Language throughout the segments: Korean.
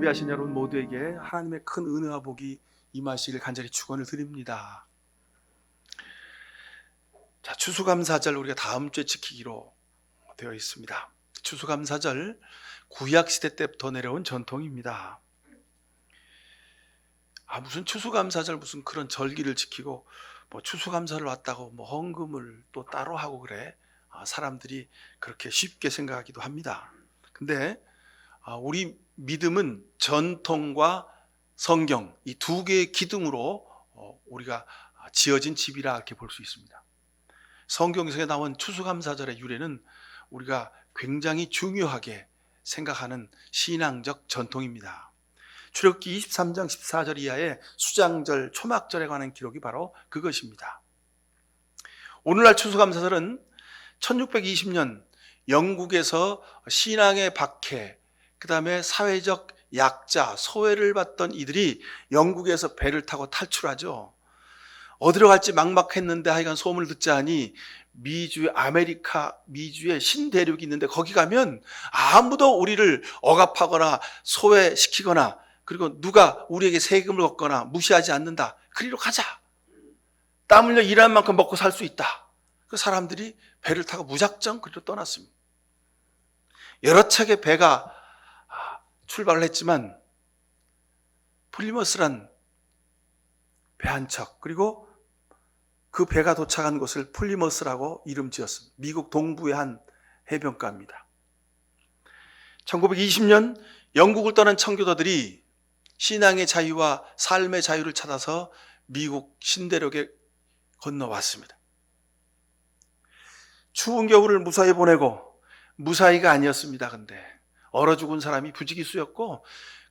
예배하신 여러분 모두에게 하나님의 큰 은혜와 복이 임하시길 간절히 축원을 드립니다. 자, 추수감사절 우리가 다음 주에 지키기로 되어 있습니다. 추수감사절 구약시대 때부터 내려온 전통입니다. 무슨 추수감사절 무슨 그런 절기를 지키고 추수감사를 왔다고 헌금을 또 따로 하고 그래. 사람들이 그렇게 쉽게 생각하기도 합니다. 근데 우리 믿음은 전통과 성경 이 두 개의 기둥으로 우리가 지어진 집이라 이렇게 볼 수 있습니다. 성경에서 나온 추수감사절의 유래는 우리가 굉장히 중요하게 생각하는 신앙적 전통입니다. 출애굽기 23장 14절 이하의 수장절, 초막절에 관한 기록이 바로 그것입니다. 오늘날 추수감사절은 1620년 영국에서 신앙의 박해, 그 다음에 사회적 약자, 소외를 받던 이들이 영국에서 배를 타고 탈출하죠. 어디로 갈지 막막했는데 하여간 소문을 듣자 하니 미주의 신대륙이 있는데 거기 가면 아무도 우리를 억압하거나 소외시키거나 그리고 누가 우리에게 세금을 걷거나 무시하지 않는다. 그리로 가자. 땀 흘려 일한 만큼 먹고 살 수 있다. 그 사람들이 배를 타고 무작정 그리로 떠났습니다. 여러 척의 배가 출발을 했지만 플리머스란 배 한 척, 그리고 그 배가 도착한 곳을 플리머스라고 이름 지었습니다. 미국 동부의 한 해변가입니다. 1920년 영국을 떠난 청교도들이 신앙의 자유와 삶의 자유를 찾아서 미국 신대륙에 건너왔습니다. 추운 겨울을 무사히 보내고, 무사히가 아니었습니다. 근데 얼어 죽은 사람이 부지기수였고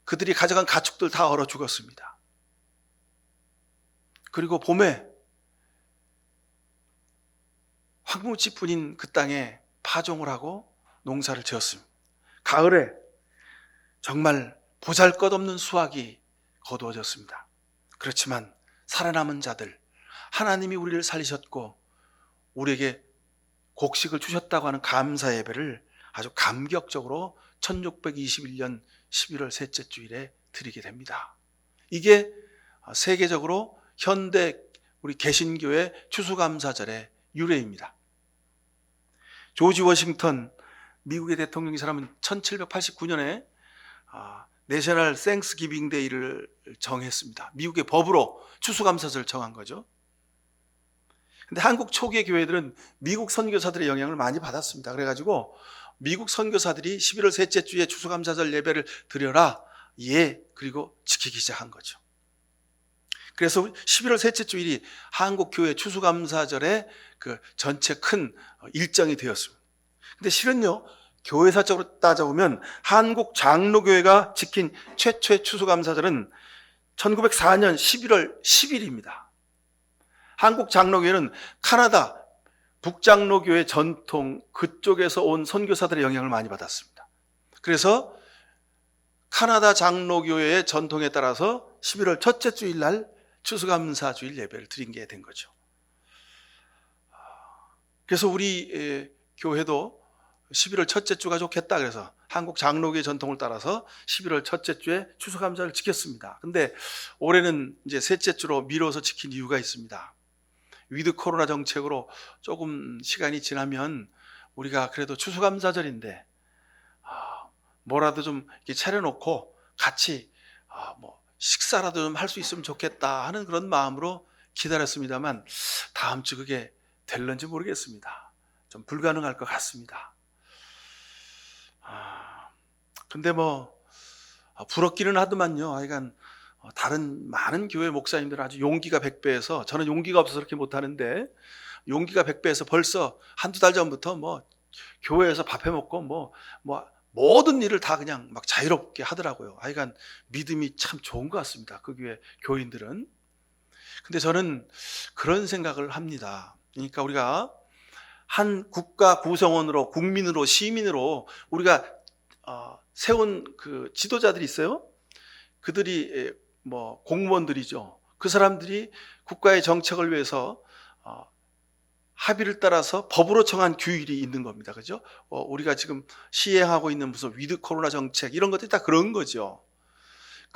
그들이 가져간 가축들 다 얼어 죽었습니다. 그리고 봄에 황무지뿐인 그 땅에 파종을 하고 농사를 지었습니다. 가을에 정말 보잘것없는 수확이 거두어졌습니다. 그렇지만 살아남은 자들, 하나님이 우리를 살리셨고 우리에게 곡식을 주셨다고 하는 감사 예배를 아주 감격적으로 1621년 11월 셋째 주일에 드리게 됩니다. 이게 세계적으로 현대 우리 개신교의 추수감사절의 유래입니다. 조지 워싱턴 미국의 대통령이 사람은 1789년에 내셔널 땡스기빙 데이를 정했습니다. 미국의 법으로 추수감사절을 정한 거죠. 근데 한국 초기의 교회들은 미국 선교사들의 영향을 많이 받았습니다. 그래가지고 미국 선교사들이 11월 셋째 주에 추수감사절 예배를 드려라. 예, 그리고 지키기 시작한 거죠. 그래서 11월 셋째 주일이 한국 교회 추수감사절의 그 전체 큰 일정이 되었습니다. 근데 실은요, 교회사적으로 따져보면 한국 장로교회가 지킨 최초의 추수감사절은 1904년 11월 10일입니다. 한국 장로교회는 카나다 북장로교회 전통 그쪽에서 온 선교사들의 영향을 많이 받았습니다. 그래서 카나다 장로교회의 전통에 따라서 11월 첫째 주일 날 추수감사주일 예배를 드린 게 된 거죠. 그래서 우리 교회도 11월 첫째 주가 좋겠다 그래서 한국 장로교회 전통을 따라서 11월 첫째 주에 추수감사를 지켰습니다. 근데 올해는 이제 셋째 주로 미뤄서 지킨 이유가 있습니다. 위드 코로나 정책으로 조금 시간이 지나면 우리가 그래도 추수감사절인데 뭐라도 좀 이렇게 차려놓고 같이 식사라도 좀 할 수 있으면 좋겠다 하는 그런 마음으로 기다렸습니다만 다음 주 그게 될런지 모르겠습니다. 좀 불가능할 것 같습니다. 근데 부럽기는 하더만요. 하여간 다른 많은 교회 목사님들은 아주 용기가 100배에서 저는 용기가 없어서 그렇게 못하는데 용기가 100배에서 벌써 한두 달 전부터 교회에서 밥 해먹고 모든 일을 다 그냥 막 자유롭게 하더라고요. 하여간 믿음이 참 좋은 것 같습니다. 그 교회 교인들은. 근데 저는 그런 생각을 합니다. 그러니까 우리가 한 국가 구성원으로, 국민으로, 시민으로 우리가 세운 그 지도자들이 있어요. 그들이 공무원들이죠. 그 사람들이 국가의 정책을 위해서 합의를 따라서 법으로 정한 규율이 있는 겁니다. 그죠? 우리가 지금 시행하고 있는 무슨 위드 코로나 정책 이런 것들이 다 그런 거죠.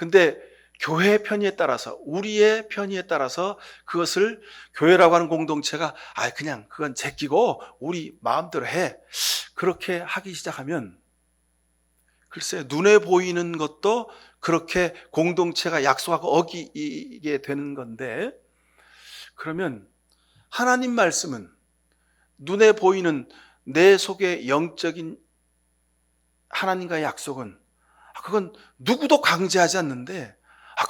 근데 교회의 편의에 따라서, 우리의 편의에 따라서 그것을 교회라고 하는 공동체가 그냥 그건 제끼고 우리 마음대로 해, 그렇게 하기 시작하면 글쎄 눈에 보이는 것도 그렇게 공동체가 약속하고 어기게 되는 건데, 그러면 하나님 말씀은, 눈에 보이는 내 속의 영적인 하나님과의 약속은 그건 누구도 강제하지 않는데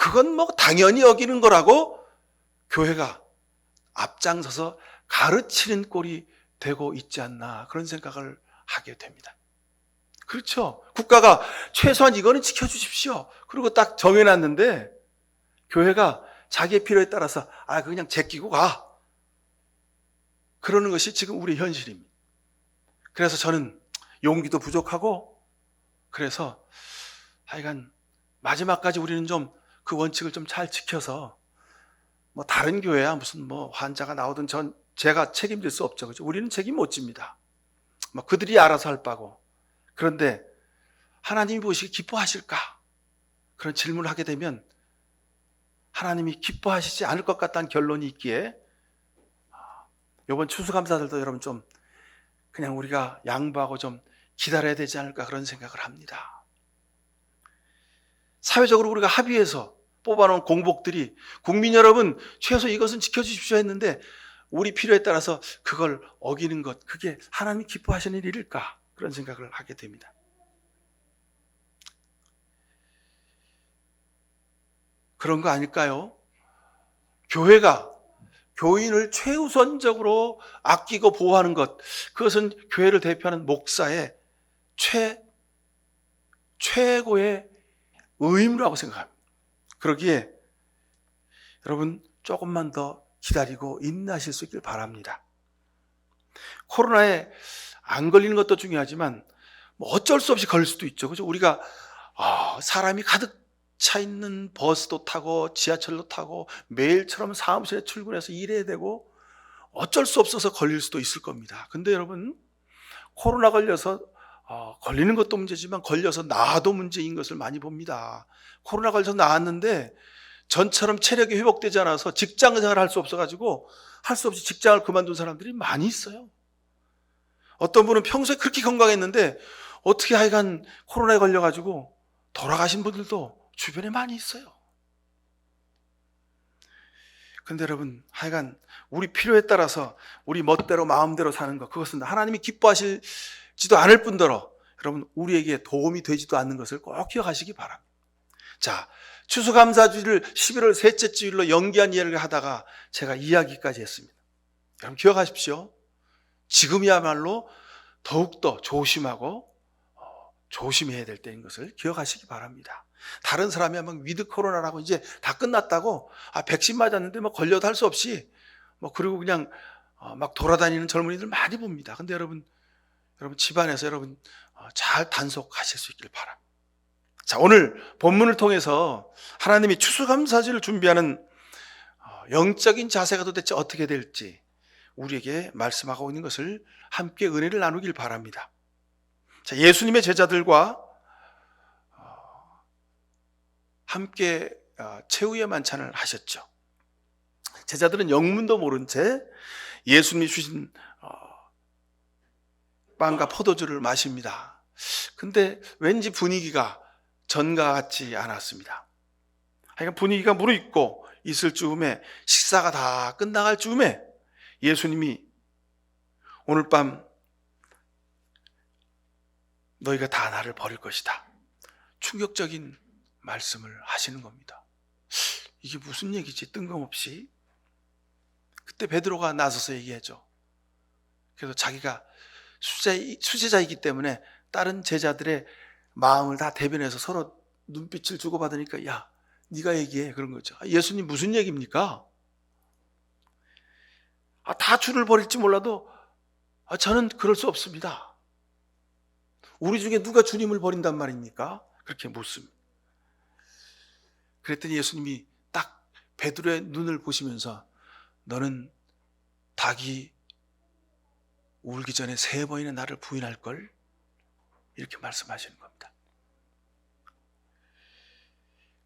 그건 뭐 당연히 여기는 거라고 교회가 앞장서서 가르치는 꼴이 되고 있지 않나, 그런 생각을 하게 됩니다. 그렇죠. 국가가 최소한 이거는 지켜주십시오, 그리고 딱 정해놨는데 교회가 자기의 필요에 따라서 그냥 제끼고 가, 그러는 것이 지금 우리 현실입니다. 그래서 저는 용기도 부족하고, 그래서 하여간 마지막까지 우리는 좀 그 원칙을 좀 잘 지켜서, 뭐 다른 교회야 무슨 뭐 환자가 나오든 제가 책임질 수 없죠. 그렇죠? 우리는 책임 못 집니다. 뭐 그들이 알아서 할 바고. 그런데 하나님이 보시기 기뻐하실까? 그런 질문을 하게 되면 하나님이 기뻐하시지 않을 것 같다는 결론이 있기에, 이번 추수감사들도 여러분 좀 그냥 우리가 양보하고 좀 기다려야 되지 않을까, 그런 생각을 합니다. 사회적으로 우리가 합의해서 뽑아놓은 공복들이 국민 여러분 최소 이것은 지켜주십시오 했는데 우리 필요에 따라서 그걸 어기는 것, 그게 하나님이 기뻐하시는 일일까, 그런 생각을 하게 됩니다. 그런 거 아닐까요? 교회가 교인을 최우선적으로 아끼고 보호하는 것, 그것은 교회를 대표하는 목사의 최고의 의무라고 생각합니다. 그러기에 여러분 조금만 더 기다리고 인내하실 수 있길 바랍니다. 코로나에 안 걸리는 것도 중요하지만 뭐 어쩔 수 없이 걸릴 수도 있죠. 그죠? 우리가 사람이 가득 차 있는 버스도 타고 지하철도 타고 매일처럼 사무실에 출근해서 일해야 되고 어쩔 수 없어서 걸릴 수도 있을 겁니다. 근데 여러분, 코로나 걸려서 걸리는 것도 문제지만 걸려서 나아도 문제인 것을 많이 봅니다. 코로나 걸려서 나았는데 전처럼 체력이 회복되지 않아서 직장 생활을 할 수 없어가지고 할 수 없이 직장을 그만둔 사람들이 많이 있어요. 어떤 분은 평소에 그렇게 건강했는데 어떻게 하여간 코로나에 걸려가지고 돌아가신 분들도 주변에 많이 있어요. 근데 여러분, 하여간 우리 필요에 따라서 우리 멋대로 마음대로 사는 것, 그것은 하나님이 기뻐하시지도 않을 뿐더러 여러분 우리에게 도움이 되지도 않는 것을 꼭 기억하시기 바랍니다. 자, 추수감사주일을 11월 셋째 주일로 연기한 이야기를 하다가 제가 이야기까지 했습니다. 여러분 기억하십시오. 지금이야말로 더욱더 조심하고 조심해야 될 때인 것을 기억하시기 바랍니다. 다른 사람이 한번 위드 코로나라고 이제 다 끝났다고 백신 맞았는데 뭐 걸려도 할 수 없이 그리고 그냥 막 돌아다니는 젊은이들 많이 봅니다. 근데 여러분 집안에서 여러분 잘 단속하실 수 있길 바랍니다. 자, 오늘 본문을 통해서 하나님이 추수감사주를 준비하는 영적인 자세가 도대체 어떻게 될지 우리에게 말씀하고 있는 것을 함께 은혜를 나누길 바랍니다. 자, 예수님의 제자들과 함께 최후의 만찬을 하셨죠. 제자들은 영문도 모른 채 예수님이 주신 빵과 포도주를 마십니다. 근데 왠지 분위기가 전과 같지 않았습니다. 하여간 분위기가 무르익고 있을 즈음에, 식사가 다 끝나갈 즈음에 예수님이 오늘 밤 너희가 다 나를 버릴 것이다, 충격적인 말씀을 하시는 겁니다. 이게 무슨 얘기지? 뜬금없이. 그때 베드로가 나서서 얘기하죠. 그래서 자기가 수제자이기 때문에 다른 제자들의 마음을 다 대변해서 서로 눈빛을 주고받으니까 야, 네가 얘기해, 그런 거죠. 예수님 무슨 얘기입니까? 다 주를 버릴지 몰라도 저는 그럴 수 없습니다. 우리 중에 누가 주님을 버린단 말입니까? 그렇게 묻습니다. 그랬더니 예수님이 딱 베드로의 눈을 보시면서 너는 닭이 울기 전에 3번이나 나를 부인할 걸, 이렇게 말씀하시는 겁니다.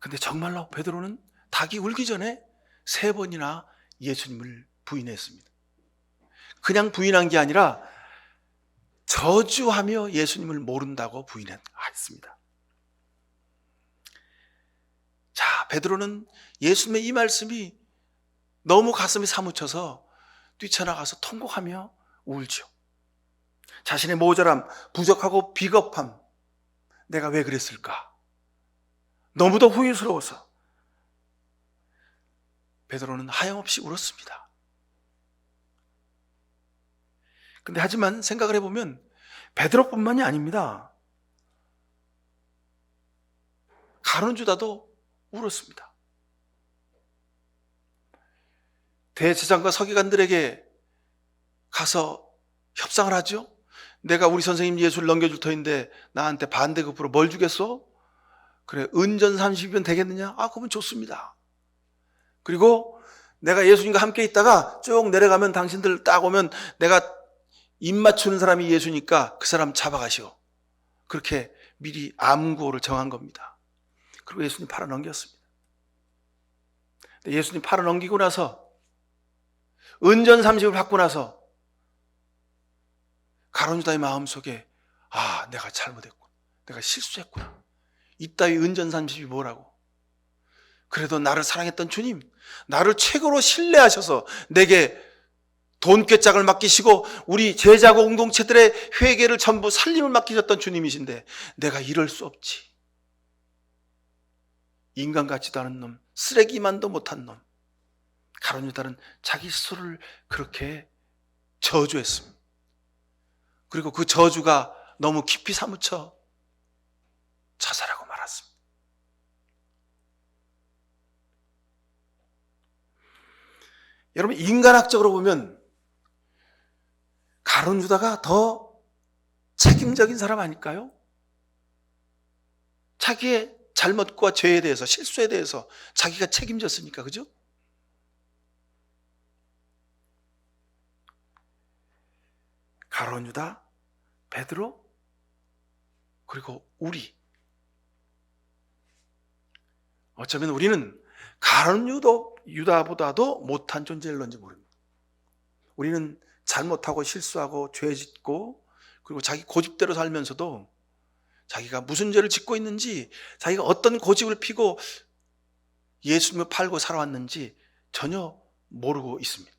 근데 정말로 베드로는 닭이 울기 전에 3번이나 예수님을 부인했습니다. 그냥 부인한 게 아니라 저주하며 예수님을 모른다고 부인했습니다. 자, 베드로는 예수님의 이 말씀이 너무 가슴이 사무쳐서 뛰쳐나가서 통곡하며 울죠. 자신의 모자람, 부족하고 비겁함, 내가 왜 그랬을까? 너무도 후회스러워서 베드로는 하염없이 울었습니다. 근데 하지만 생각을 해보면 베드로뿐만이 아닙니다. 가룟 유다도 울었습니다. 대제사장과 서기관들에게 가서 협상을 하죠. 내가 우리 선생님 예수를 넘겨줄 터인데 나한테 반대급부로 뭘 주겠어? 그래, 은전 30이면 되겠느냐? 그러면 좋습니다. 그리고 내가 예수님과 함께 있다가 쭉 내려가면 당신들 딱 오면 내가 입 맞추는 사람이 예수니까 그 사람 잡아가시오. 그렇게 미리 암구호를 정한 겁니다. 그리고 예수님 팔아 넘겼습니다. 예수님 팔아 넘기고 나서 은전 30을 받고 나서 가룟 유다의 마음속에 내가 잘못했구나. 내가 실수했구나. 이따위 은전 30이 뭐라고. 그래도 나를 사랑했던 주님, 나를 최고로 신뢰하셔서 내게 돈꾀짝을 맡기시고 우리 제자 공동체들의 회개를 전부 살림을 맡기셨던 주님이신데 내가 이럴 수 없지. 인간 같지도 않은 놈, 쓰레기만도 못한 놈. 가룟 유다는 자기 스스로를 그렇게 저주했습니다. 그리고 그 저주가 너무 깊이 사무쳐 자살하고 말았습니다. 여러분, 인간학적으로 보면 가룟 유다가 더 책임적인 사람 아닐까요? 자기의 잘못과 죄에 대해서, 실수에 대해서 자기가 책임졌으니까, 그죠? 가룟 유다, 베드로, 그리고 우리. 어쩌면 우리는 가룟 유다보다도 못한 존재일런지 모릅니다. 우리는 잘못하고 실수하고 죄 짓고 그리고 자기 고집대로 살면서도 자기가 무슨 죄를 짓고 있는지, 자기가 어떤 고집을 피고 예수님을 팔고 살아왔는지 전혀 모르고 있습니다.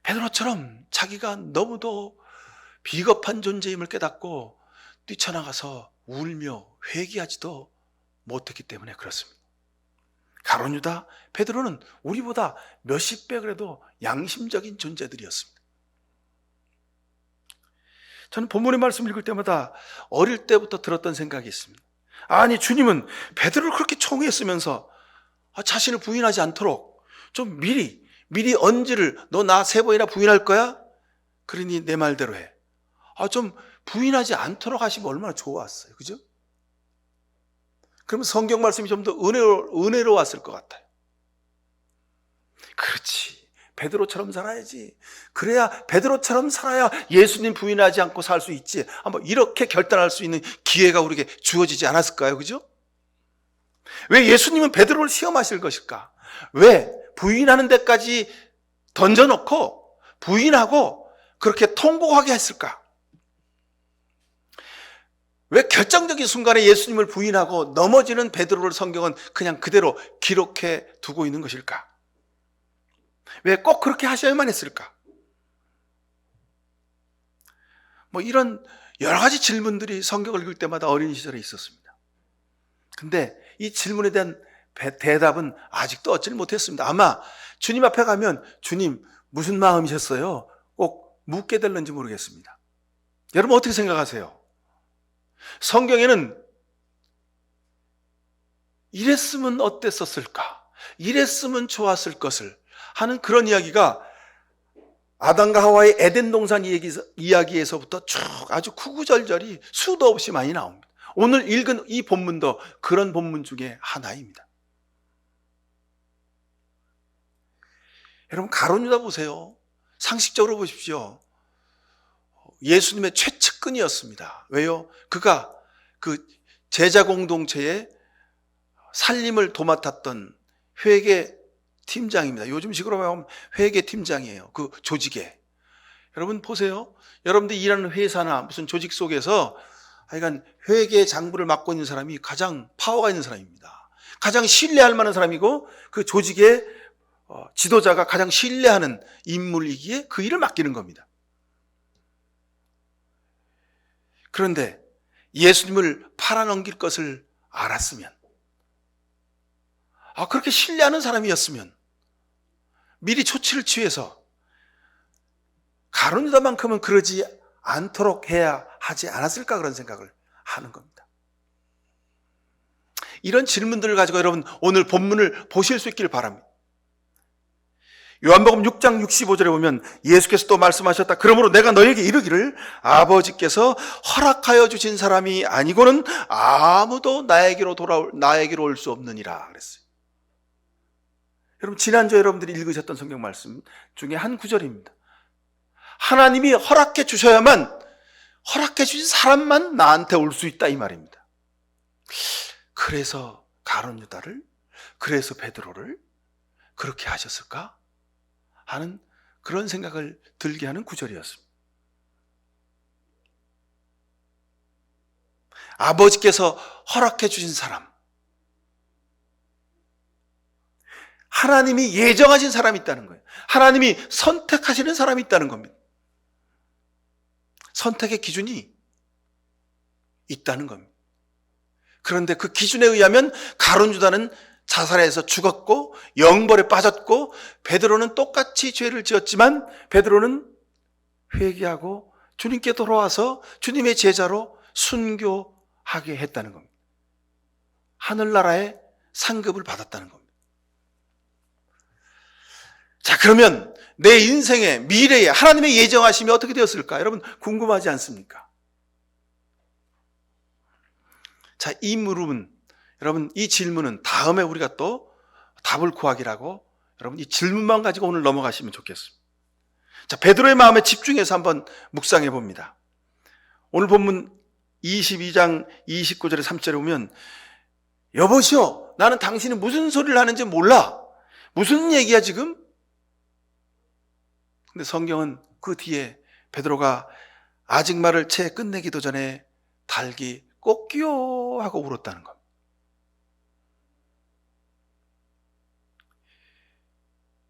베드로처럼 자기가 너무도 비겁한 존재임을 깨닫고 뛰쳐나가서 울며 회개하지도 못했기 때문에 그렇습니다. 가룟 유다, 베드로는 우리보다 몇십 배 그래도 양심적인 존재들이었습니다. 저는 본문의 말씀 읽을 때마다 어릴 때부터 들었던 생각이 있습니다. 아니, 주님은 베드로를 그렇게 총애했으면서 자신을 부인하지 않도록 좀 미리 언지를, 너 나 3번이나 부인할 거야? 그러니 내 말대로 해. 좀 부인하지 않도록 하시면 얼마나 좋았어요. 그죠? 그러면 성경 말씀이 좀 더 은혜로웠을 것 같아요. 그렇지. 베드로처럼 살아야지. 그래야 베드로처럼 살아야 예수님 부인하지 않고 살 수 있지. 한번 이렇게 결단할 수 있는 기회가 우리에게 주어지지 않았을까요? 그죠? 왜 예수님은 베드로를 시험하실 것일까? 왜 부인하는 데까지 던져놓고 부인하고 그렇게 통곡하게 했을까? 왜 결정적인 순간에 예수님을 부인하고 넘어지는 베드로를 성경은 그냥 그대로 기록해 두고 있는 것일까? 왜 꼭 그렇게 하셔야만 했을까? 이런 여러 가지 질문들이 성경을 읽을 때마다 어린 시절에 있었습니다. 근데 이 질문에 대한 대답은 아직도 얻지를 못했습니다. 아마 주님 앞에 가면 주님 무슨 마음이셨어요? 꼭 묻게 될는지 모르겠습니다. 여러분 어떻게 생각하세요? 성경에는 이랬으면 어땠었을까? 이랬으면 좋았을 것을 하는 그런 이야기가 아담과 하와의 에덴 동산 이야기에서부터 쭉 아주 구구절절이 수도 없이 많이 나옵니다. 오늘 읽은 이 본문도 그런 본문 중에 하나입니다. 여러분 가룟 유다 보세요. 상식적으로 보십시오. 예수님의 최측근이었습니다. 왜요? 그가 그 제자 공동체의 살림을 도맡았던 회계 팀장입니다. 요즘식으로 하면 회계 팀장이에요. 그 조직에. 여러분 보세요. 여러분들이 일하는 회사나 무슨 조직 속에서 하여간 회계 장부를 맡고 있는 사람이 가장 파워가 있는 사람입니다. 가장 신뢰할 만한 사람이고 그 조직의 지도자가 가장 신뢰하는 인물이기에 그 일을 맡기는 겁니다. 그런데 예수님을 팔아넘길 것을 알았으면, 그렇게 신뢰하는 사람이었으면 미리 조치를 취해서 가룟 유다만큼은 그러지 않도록 해야 하지 않았을까, 그런 생각을 하는 겁니다. 이런 질문들을 가지고 여러분 오늘 본문을 보실 수 있기를 바랍니다. 요한복음 6장 65절에 보면 예수께서 또 말씀하셨다. 그러므로 내가 너에게 이르기를 아버지께서 허락하여 주신 사람이 아니고는 아무도 나에게로 올 수 없느니라 그랬어요. 여러분 지난주에 여러분들이 읽으셨던 성경 말씀 중에 한 구절입니다. 하나님이 허락해 주셔야만, 허락해 주신 사람만 나한테 올 수 있다, 이 말입니다. 그래서 가룟 유다를, 그래서 베드로를 그렇게 하셨을까 하는 그런 생각을 들게 하는 구절이었습니다. 아버지께서 허락해 주신 사람, 하나님이 예정하신 사람이 있다는 거예요. 하나님이 선택하시는 사람이 있다는 겁니다. 선택의 기준이 있다는 겁니다. 그런데 그 기준에 의하면 가룟 유다는 자살해서 죽었고 영벌에 빠졌고, 베드로는 똑같이 죄를 지었지만 베드로는 회개하고 주님께 돌아와서 주님의 제자로 순교하게 했다는 겁니다. 하늘나라의 상급을 받았다는 겁니다. 자, 그러면 내 인생의 미래에 하나님의 예정하심이 어떻게 되었을까? 여러분 궁금하지 않습니까? 자, 이 물음은, 여러분 이 질문은 다음에 우리가 또 답을 구하기라고, 여러분 이 질문만 가지고 오늘 넘어가시면 좋겠습니다. 자, 베드로의 마음에 집중해서 한번 묵상해 봅니다. 오늘 본문 22장 29절에 3절에 보면, 여보시오, 나는 당신이 무슨 소리를 하는지 몰라. 무슨 얘기야 지금? 근데 성경은 그 뒤에 베드로가 아직 말을 채 끝내기도 전에 닭이 꼬끼요 하고 울었다는 겁니다.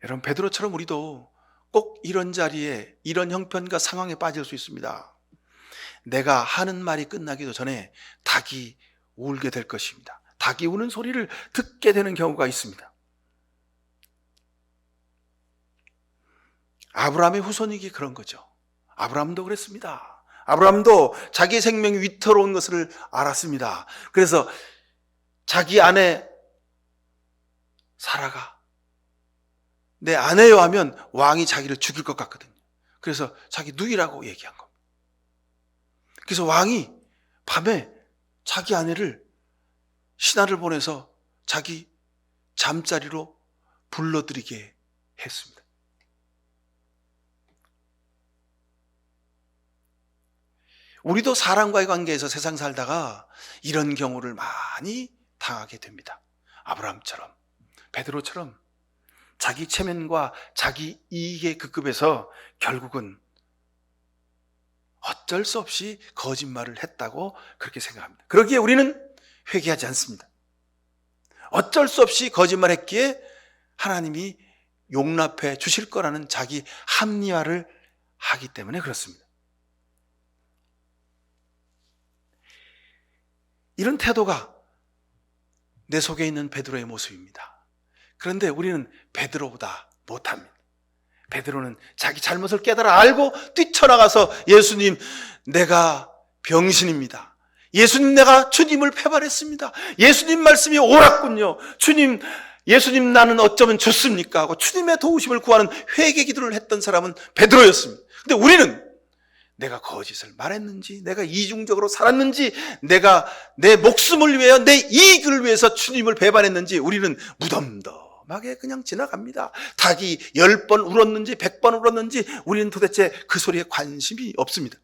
여러분 베드로처럼 우리도 꼭 이런 자리에, 이런 형편과 상황에 빠질 수 있습니다. 내가 하는 말이 끝나기도 전에 닭이 울게 될 것입니다. 닭이 우는 소리를 듣게 되는 경우가 있습니다. 아브라함의 후손이기 그런 거죠. 아브라함도 그랬습니다. 아브라함도 자기 생명이 위태로운 것을 알았습니다. 그래서 자기 아내 사라가 내 아내여 하면 왕이 자기를 죽일 것 같거든요. 그래서 자기 누이라고 얘기한 겁니다. 그래서 왕이 밤에 자기 아내를 신하를 보내서 자기 잠자리로 불러들이게 했습니다. 우리도 사람과의 관계에서 세상 살다가 이런 경우를 많이 당하게 됩니다. 아브라함처럼, 베드로처럼 자기 체면과 자기 이익의 급급에서 결국은 어쩔 수 없이 거짓말을 했다고 그렇게 생각합니다. 그러기에 우리는 회개하지 않습니다. 어쩔 수 없이 거짓말했기에 하나님이 용납해 주실 거라는 자기 합리화를 하기 때문에 그렇습니다. 이런 태도가 내 속에 있는 베드로의 모습입니다. 그런데 우리는 베드로보다 못합니다. 베드로는 자기 잘못을 깨달아 알고 뛰쳐나가서 예수님, 내가 병신입니다. 예수님, 내가 주님을 패발했습니다. 예수님 말씀이 옳았군요. 주님, 예수님 나는 어쩌면 좋습니까? 하고 주님의 도우심을 구하는 회개 기도를 했던 사람은 베드로였습니다. 근데 우리는 내가 거짓을 말했는지, 내가 이중적으로 살았는지, 내가 내 목숨을 위하여, 내 이익을 위해서 주님을 배반했는지 우리는 무덤덤하게 그냥 지나갑니다. 닭이 10번 울었는지 100번 울었는지 우리는 도대체 그 소리에 관심이 없습니다.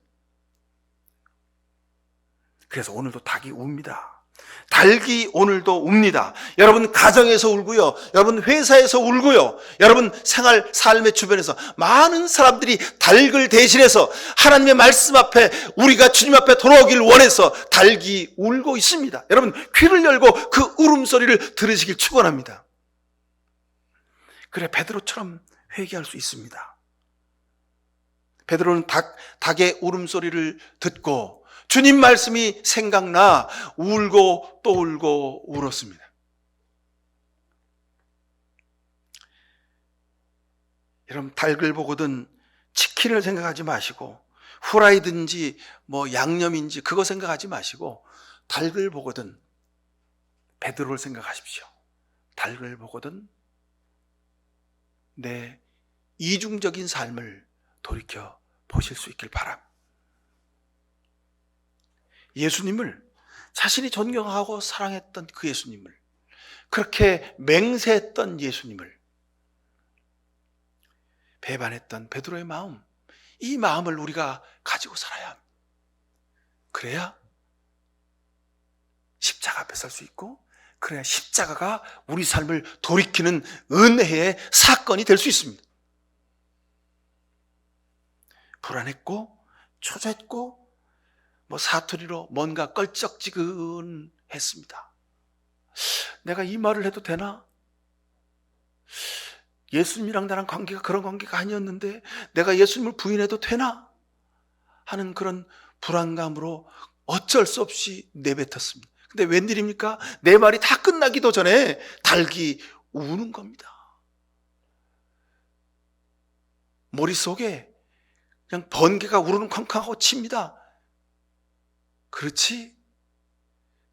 그래서 오늘도 닭이 웁니다. 닭이 오늘도 웁니다. 여러분 가정에서 울고요. 여러분 회사에서 울고요. 여러분 생활, 삶의 주변에서 많은 사람들이 닭을 대신해서 하나님의 말씀 앞에 우리가 주님 앞에 돌아오길 원해서 닭이 울고 있습니다. 여러분 귀를 열고 그 울음소리를 들으시길 축원합니다. 그래 베드로처럼 회개할 수 있습니다. 베드로는 닭의 울음소리를 듣고 주님 말씀이 생각나 울고 또 울고 울었습니다. 여러분 닭을 보거든 치킨을 생각하지 마시고 후라이든지 뭐 양념인지 그거 생각하지 마시고 닭을 보거든 베드로를 생각하십시오. 닭을 보거든 내 이중적인 삶을 돌이켜 보실 수 있길 바랍니다. 예수님을 자신이 존경하고 사랑했던 그 예수님을, 그렇게 맹세했던 예수님을 배반했던 베드로의 마음, 이 마음을 우리가 가지고 살아야 합니다. 그래야 십자가 앞에 설 수 있고, 그래야 십자가가 우리 삶을 돌이키는 은혜의 사건이 될 수 있습니다. 불안했고 초조했고 사투리로 뭔가 껄쩍지근했습니다. 내가 이 말을 해도 되나? 예수님이랑 나랑 관계가 그런 관계가 아니었는데 내가 예수님을 부인해도 되나? 하는 그런 불안감으로 어쩔 수 없이 내뱉었습니다. 근데 웬일입니까? 내 말이 다 끝나기도 전에 닭이 우는 겁니다. 머릿속에 그냥 번개가 우르는 쾅쾅하고 칩니다. 그렇지?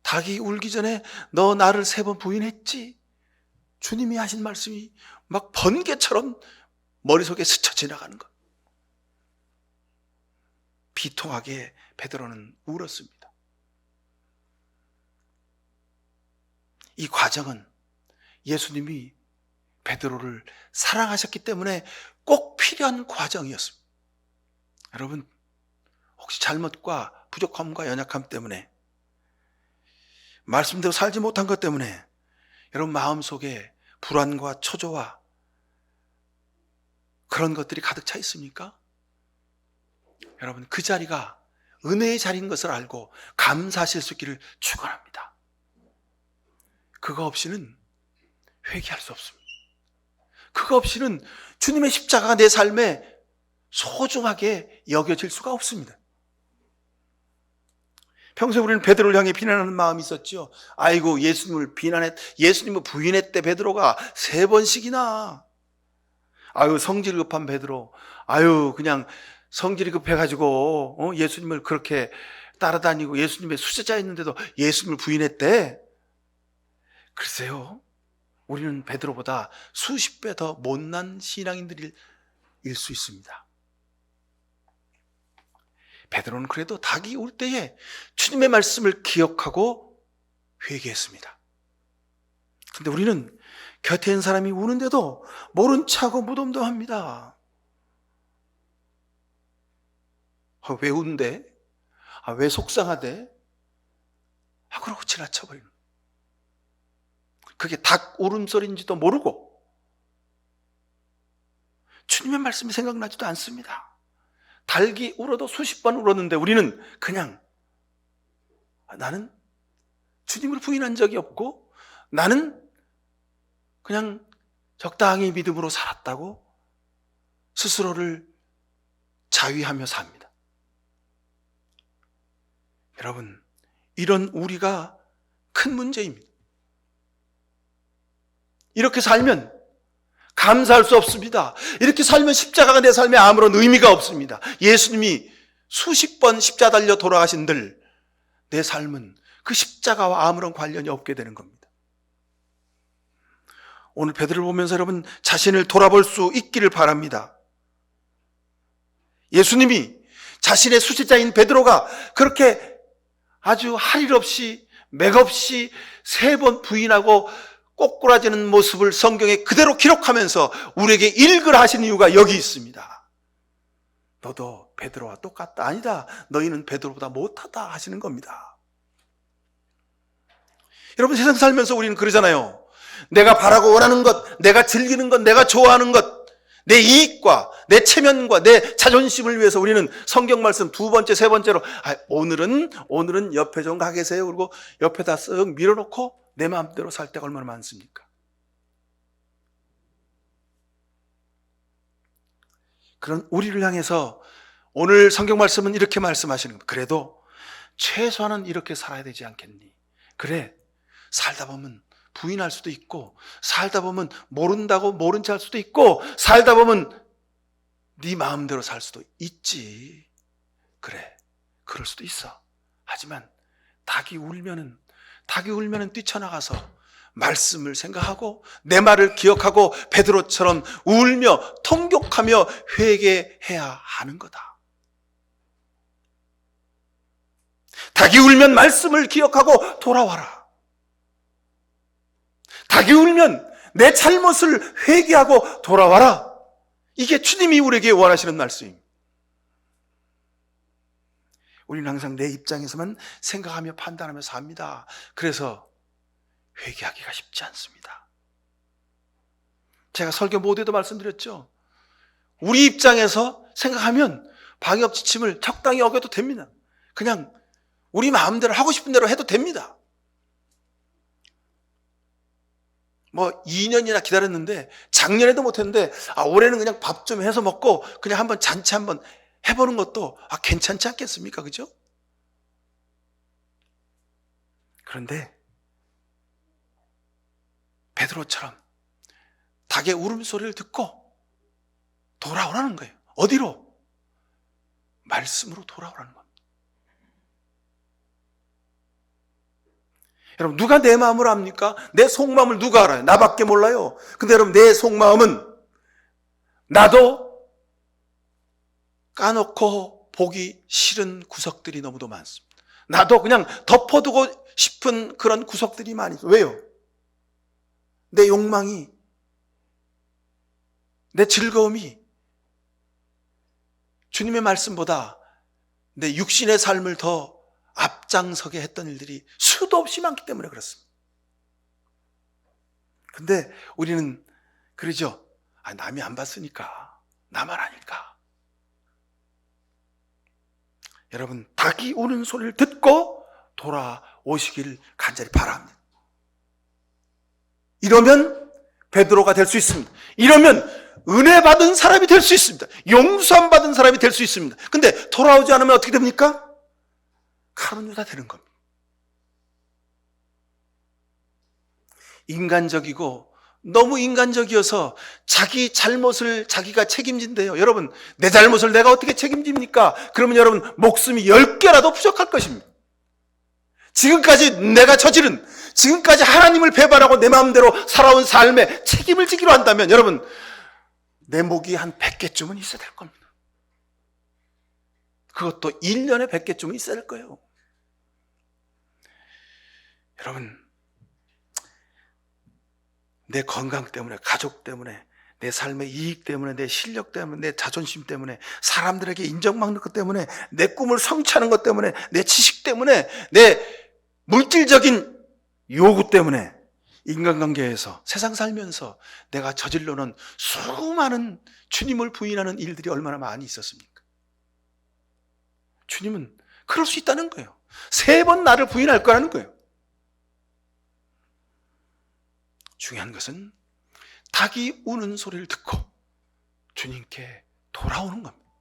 닭이 울기 전에 너 나를 3번 부인했지? 주님이 하신 말씀이 막 번개처럼 머릿속에 스쳐 지나가는 것. 비통하게 베드로는 울었습니다. 이 과정은 예수님이 베드로를 사랑하셨기 때문에 꼭 필요한 과정이었습니다. 여러분, 혹시 잘못과 부족함과 연약함 때문에 말씀대로 살지 못한 것 때문에 여러분 마음속에 불안과 초조와 그런 것들이 가득 차 있습니까? 여러분 그 자리가 은혜의 자리인 것을 알고 감사하실 수 있기를 축원합니다. 그거 없이는 회개할 수 없습니다. 그거 없이는 주님의 십자가가 내 삶에 소중하게 여겨질 수가 없습니다. 평소에 우리는 베드로를 향해 비난하는 마음이 있었죠. 아이고 예수님을 부인했대 베드로가 3번씩이나. 아유 성질 급한 베드로. 아유 그냥 성질이 급해가지고 예수님을 그렇게 따라다니고 예수님의 수제자였는데도 예수님을 부인했대. 글쎄요, 우리는 베드로보다 수십 배 더 못난 신앙인들일 수 있습니다. 베드로는 그래도 닭이 울 때에 주님의 말씀을 기억하고 회개했습니다. 근데 우리는 곁에 있는 사람이 우는데도 모른 척하고 무덤덤합니다. 왜 운대? 왜 속상하대? 그러고 지나쳐버리는. 그게 닭 울음소리인지도 모르고 주님의 말씀이 생각나지도 않습니다. 닭이 울어도 수십 번 울었는데 우리는 그냥 나는 주님을 부인한 적이 없고 나는 그냥 적당히 믿음으로 살았다고 스스로를 자위하며 삽니다. 여러분, 이런 우리가 큰 문제입니다. 이렇게 살면 감사할 수 없습니다. 이렇게 살면 십자가가 내 삶에 아무런 의미가 없습니다. 예수님이 수십 번 십자가 달려 돌아가신들 내 삶은 그 십자가와 아무런 관련이 없게 되는 겁니다. 오늘 베드로를 보면서 여러분 자신을 돌아볼 수 있기를 바랍니다. 예수님이 자신의 수제자인 베드로가 그렇게 아주 할 일 없이 맥없이 3번 부인하고 꼬꾸라지는 모습을 성경에 그대로 기록하면서 우리에게 읽으라 하신 이유가 여기 있습니다. 너도 베드로와 똑같다. 아니다. 너희는 베드로보다 못하다 하시는 겁니다. 여러분, 세상 살면서 우리는 그러잖아요. 내가 바라고 원하는 것, 내가 즐기는 것, 내가 좋아하는 것, 내 이익과 내 체면과 내 자존심을 위해서 우리는 성경 말씀 두 번째, 세 번째로 오늘은 옆에 좀 가 계세요. 그리고 옆에다 쓱 밀어놓고 내 마음대로 살 때가 얼마나 많습니까? 그런 우리를 향해서 오늘 성경 말씀은 이렇게 말씀하시는 겁니다. 그래도 최소한은 이렇게 살아야 되지 않겠니? 그래, 살다 보면 부인할 수도 있고, 살다 보면 모른다고 모른 체 할 수도 있고, 살다 보면 네 마음대로 살 수도 있지. 그래, 그럴 수도 있어. 하지만 닭이 울면은 뛰쳐나가서 말씀을 생각하고 내 말을 기억하고 베드로처럼 울며 통곡하며 회개해야 하는 거다. 닭이 울면 말씀을 기억하고 돌아와라. 닭이 울면 내 잘못을 회개하고 돌아와라. 이게 주님이 우리에게 원하시는 말씀입니다. 우리는 항상 내 입장에서만 생각하며 판단하며 삽니다. 그래서 회개하기가 쉽지 않습니다. 제가 설교 모두에도 말씀드렸죠. 우리 입장에서 생각하면 방역 지침을 적당히 어겨도 됩니다. 그냥 우리 마음대로 하고 싶은 대로 해도 됩니다. 2년이나 기다렸는데 작년에도 못했는데 올해는 그냥 밥 좀 해서 먹고 그냥 한번 잔치 한번 해보는 것도 괜찮지 않겠습니까? 그죠? 그런데 베드로처럼 닭의 울음소리를 듣고 돌아오라는 거예요. 어디로? 말씀으로 돌아오라는 겁니다. 여러분, 누가 내 마음을 압니까? 내 속마음을 누가 알아요? 나밖에 몰라요. 근데 여러분, 내 속마음은 나도 까놓고 보기 싫은 구석들이 너무도 많습니다. 나도 그냥 덮어두고 싶은 그런 구석들이 많이 있어요. 왜요? 내 욕망이, 내 즐거움이 주님의 말씀보다 내 육신의 삶을 더 앞장서게 했던 일들이 수도 없이 많기 때문에 그렇습니다. 근데 우리는 그러죠. 남이 안 봤으니까, 나만 아니까. 여러분, 닭이 우는 소리를 듣고 돌아오시길 간절히 바랍니다. 이러면 베드로가 될 수 있습니다. 이러면 은혜 받은 사람이 될 수 있습니다. 용서함 받은 사람이 될 수 있습니다. 근데 돌아오지 않으면 어떻게 됩니까? 카르누다 되는 겁니다. 인간적이고 너무 인간적이어서 자기 잘못을 자기가 책임진대요. 여러분, 내 잘못을 내가 어떻게 책임집니까? 그러면 여러분, 목숨이 10개라도 부족할 것입니다. 지금까지 지금까지 하나님을 배반하고 내 마음대로 살아온 삶에 책임을 지기로 한다면 여러분, 내 목이 한 100개쯤은 있어야 될 겁니다. 그것도 1년에 100개쯤은 있어야 될 거예요. 여러분, 내 건강 때문에, 가족 때문에, 내 삶의 이익 때문에, 내 실력 때문에, 내 자존심 때문에, 사람들에게 인정받는 것 때문에, 내 꿈을 성취하는 것 때문에, 내 지식 때문에, 내 물질적인 요구 때문에 인간관계에서 세상 살면서 내가 저질러놓은 수많은 주님을 부인하는 일들이 얼마나 많이 있었습니까? 주님은 그럴 수 있다는 거예요. 3번 나를 부인할 거라는 거예요. 중요한 것은 닭이 우는 소리를 듣고 주님께 돌아오는 겁니다.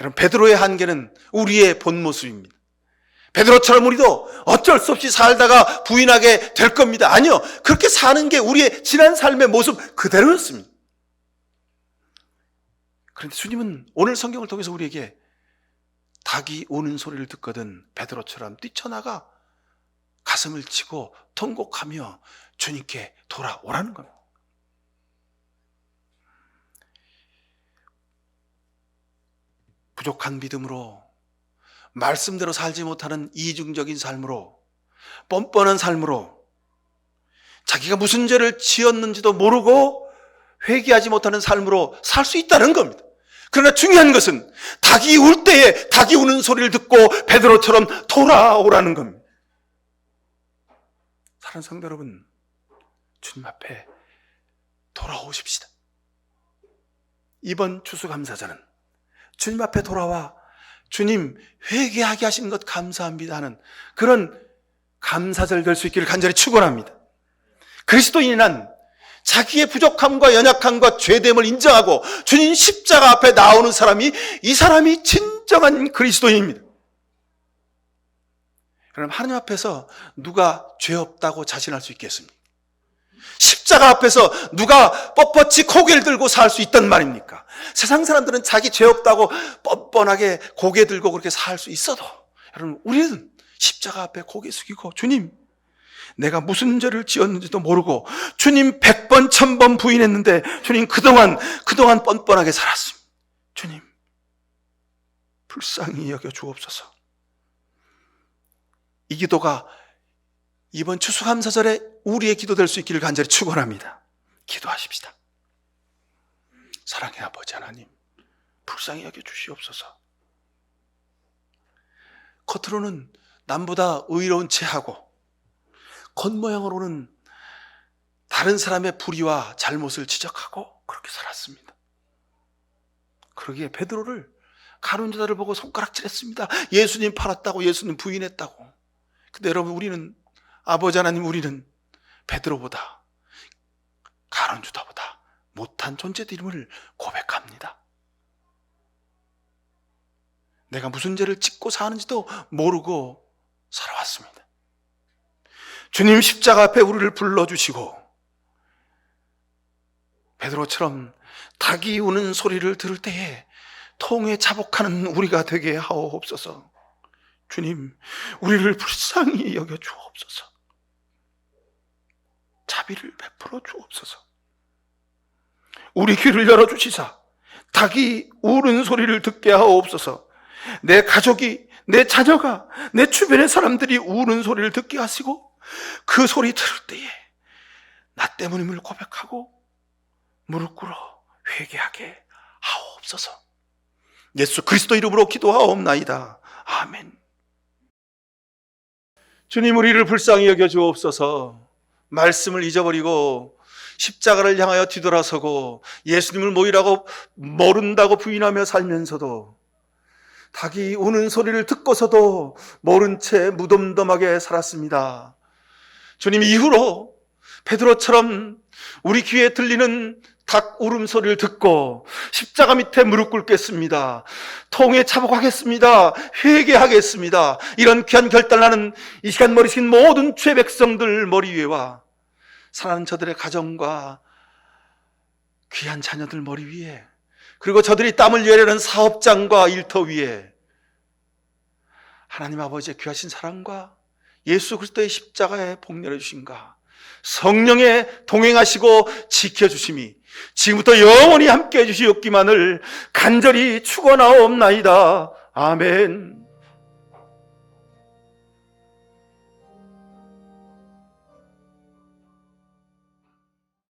여러분, 베드로의 한계는 우리의 본 모습입니다. 베드로처럼 우리도 어쩔 수 없이 살다가 부인하게 될 겁니다. 아니요, 그렇게 사는 게 우리의 지난 삶의 모습 그대로였습니다. 그런데 주님은 오늘 성경을 통해서 우리에게 닭이 우는 소리를 듣거든 베드로처럼 뛰쳐나가 가슴을 치고 통곡하며 주님께 돌아오라는 겁니다. 부족한 믿음으로, 말씀대로 살지 못하는 이중적인 삶으로, 뻔뻔한 삶으로, 자기가 무슨 죄를 지었는지도 모르고 회개하지 못하는 삶으로 살 수 있다는 겁니다. 그러나 중요한 것은 닭이 울 때에 닭이 우는 소리를 듣고 베드로처럼 돌아오라는 겁니다. 사랑하는 성도 여러분, 주님 앞에 돌아오십시다. 이번 추수감사절은 주님 앞에 돌아와 주님 회개하게 하신 것 감사합니다 하는 그런 감사절 될 수 있기를 간절히 축원합니다. 그리스도인은 자기의 부족함과 연약함과 죄됨을 인정하고 주님 십자가 앞에 나오는 사람이, 이 사람이 진정한 그리스도인입니다. 그럼 하나님 앞에서 누가 죄 없다고 자신할 수 있겠습니까? 십자가 앞에서 누가 뻣뻣이 고개를 들고 살 수 있단 말입니까? 세상 사람들은 자기 죄 없다고 뻔뻔하게 고개 들고 그렇게 살 수 있어도, 여러분, 우리는 십자가 앞에 고개 숙이고 주님, 내가 무슨 죄를 지었는지도 모르고 주님 100번 1000번 부인했는데 주님 그동안 뻔뻔하게 살았습니다. 주님 불쌍히 여겨 주옵소서. 이 기도가 이번 추수감사절에 우리의 기도 될 수 있기를 간절히 축원합니다. 기도하십시다. 사랑의 아버지 하나님, 불쌍히 여겨 주시옵소서. 겉으로는 남보다 의로운 체하고 겉모양으로는 다른 사람의 불의와 잘못을 지적하고 그렇게 살았습니다. 그러기에 베드로를, 가룟 유다를 보고 손가락질했습니다. 예수님 팔았다고, 예수님 부인했다고. 근데 여러분, 우리는, 아버지 하나님, 우리는 베드로보다, 가룟 유다보다 못한 존재들임을 고백합니다. 내가 무슨 죄를 짓고 사는지도 모르고 살아왔습니다. 주님 십자가 앞에 우리를 불러주시고 베드로처럼 닭이 우는 소리를 들을 때에 통에 자복하는 우리가 되게 하옵소서. 주님, 우리를 불쌍히 여겨 주옵소서. 자비를 베풀어 주옵소서. 우리 귀를 열어주시사 닭이 우는 소리를 듣게 하옵소서. 내 가족이, 내 자녀가, 내 주변의 사람들이 우는 소리를 듣게 하시고 그 소리 들을 때에 나 때문임을 고백하고 무릎 꿇어 회개하게 하옵소서. 예수 그리스도 이름으로 기도하옵나이다. 아멘. 주님, 우리를 불쌍히 여겨 주옵소서. 말씀을 잊어버리고 십자가를 향하여 뒤돌아서고 예수님을 모른다고 부인하며 살면서도 닭이 우는 소리를 듣고서도 모른 채 무덤덤하게 살았습니다. 주님, 이후로 베드로처럼 우리 귀에 들리는 닭 울음소리를 듣고 십자가 밑에 무릎 꿇겠습니다. 통에 자복하겠습니다. 회개하겠습니다. 이런 귀한 결단을 하는 이 시간 머리 숙인 모든 죄 백성들 머리 위에와 사랑하는 저들의 가정과 귀한 자녀들 머리 위에, 그리고 저들이 땀을 흘리는 사업장과 일터 위에 하나님 아버지의 귀하신 사랑과 예수 그리스도의 십자가의 복렬해 주신가, 성령의 동행하시고 지켜주심이 지금부터 영원히 함께해 주시옵기만을 간절히 축원하옵나이다. 아멘.